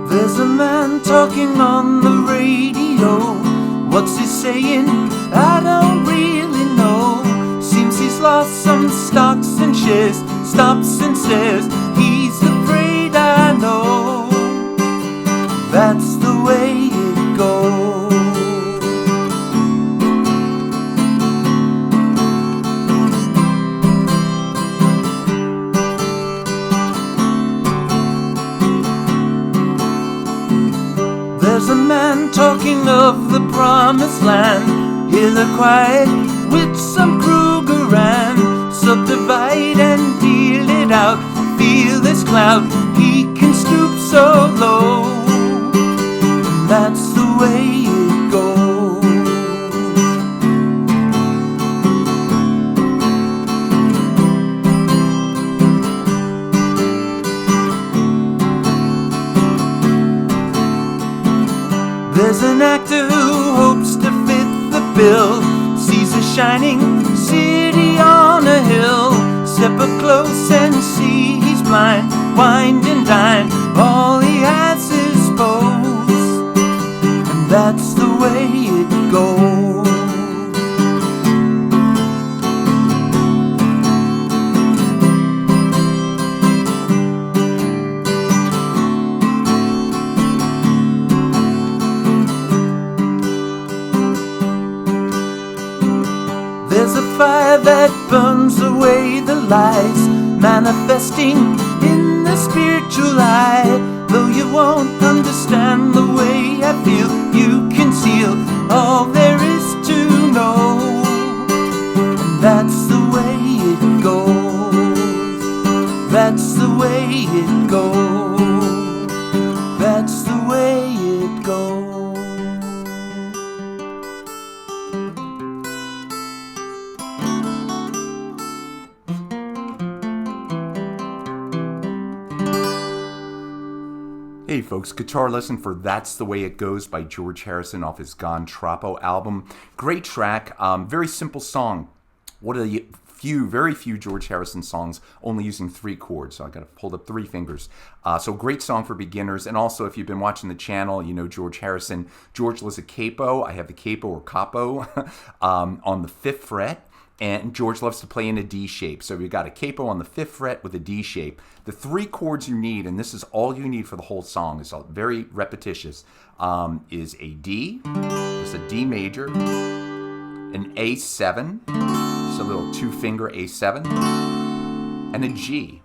There's a man talking on the radio. What's he saying? I don't really know. Seems he's lost some stocks and shares. Stops and stares. He's afraid, I know. That's the way it goes. There's a man talking of the promised land. He'll acquire it with some Kruger and subdivide and deal it out. Feel this cloud, he can stoop so low. That's the way it goes. There's an actor who hopes to fit the bill. Sees a shining city on a hill. Step up close and see he's blind. Wind and dine, all he has is pose. And that's the way it goes. There's a fire that burns away the lies, manifesting in the spiritual eye. Though you won't understand the way I feel, you conceal all there is to know. And that's the way it goes. That's the way it goes. That's the way it goes. Hey folks, guitar lesson for That's the Way It Goes by George Harrison off his Gone Troppo album. Great track, very simple song. One of the very few George Harrison songs only using 3 chords, so I got to hold up 3 fingers. So great song for beginners, and also if you've been watching the channel, you know George Harrison. George was a capo. I have the capo or capo on the 5th fret. And George loves to play in a D shape. So we've got a capo on the 5th fret with a D shape. The 3 chords you need, and this is all you need for the whole song, it's very repetitious, is a D, just a D major, an A7, just a little 2-finger A7, and a G,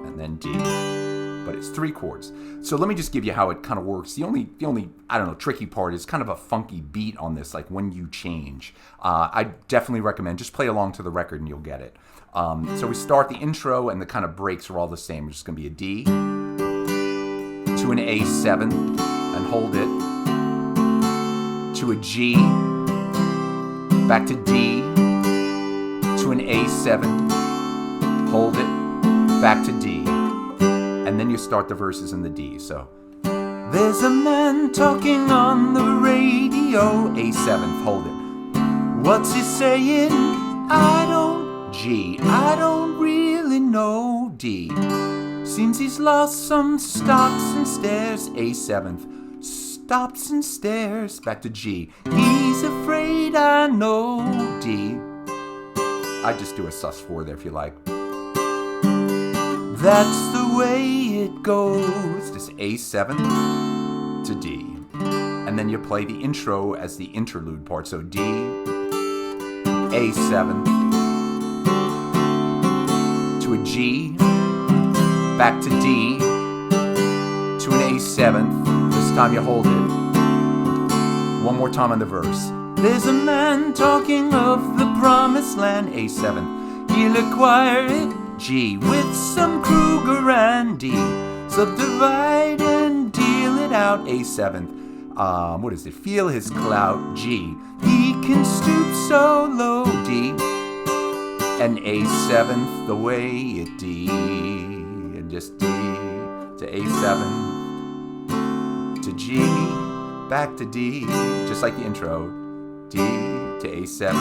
and then D. But it's 3 chords. So let me just give you how it kind of works. The only I don't know, tricky part is kind of a funky beat on this, like when you change. I definitely recommend just play along to the record and you'll get it. So we start the intro and the kind of breaks are all the same. It's just going to be a D to an A7 and hold it, to a G, back to D, to an A7, hold it, back to D. And then you start the verses in the D. So there's a man talking on the radio, A7th, hold it. What's he saying? I don't. G, I don't really know. D, seems he's lost some stocks and stares. A7th, stops and stares. Back to G, he's afraid, I know. D, I just do a sus4 there if you like. That's the way it goes. Just A7 to D. And then you play the intro as the interlude part. So D, A7, to a G, back to D, to an A7. This time you hold it. One more time on the verse. There's a man talking of the promised land, A7. He'll acquire it, G, with some Kruger and D. Subdivide and deal it out, A7th. What is it? Feel his clout, G. He can stoop so low, D. And A7th, the way it D. And just D to A7 to G, back to D, just like the intro. D to A7,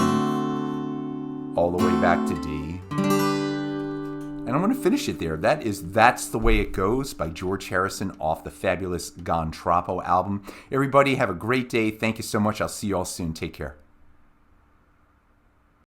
all the way back to D. And And I'm going to finish it there. That's the Way It Goes by George Harrison off the fabulous Gone Troppo album. Everybody have a great day. Thank you so much. I'll see you all soon. Take care.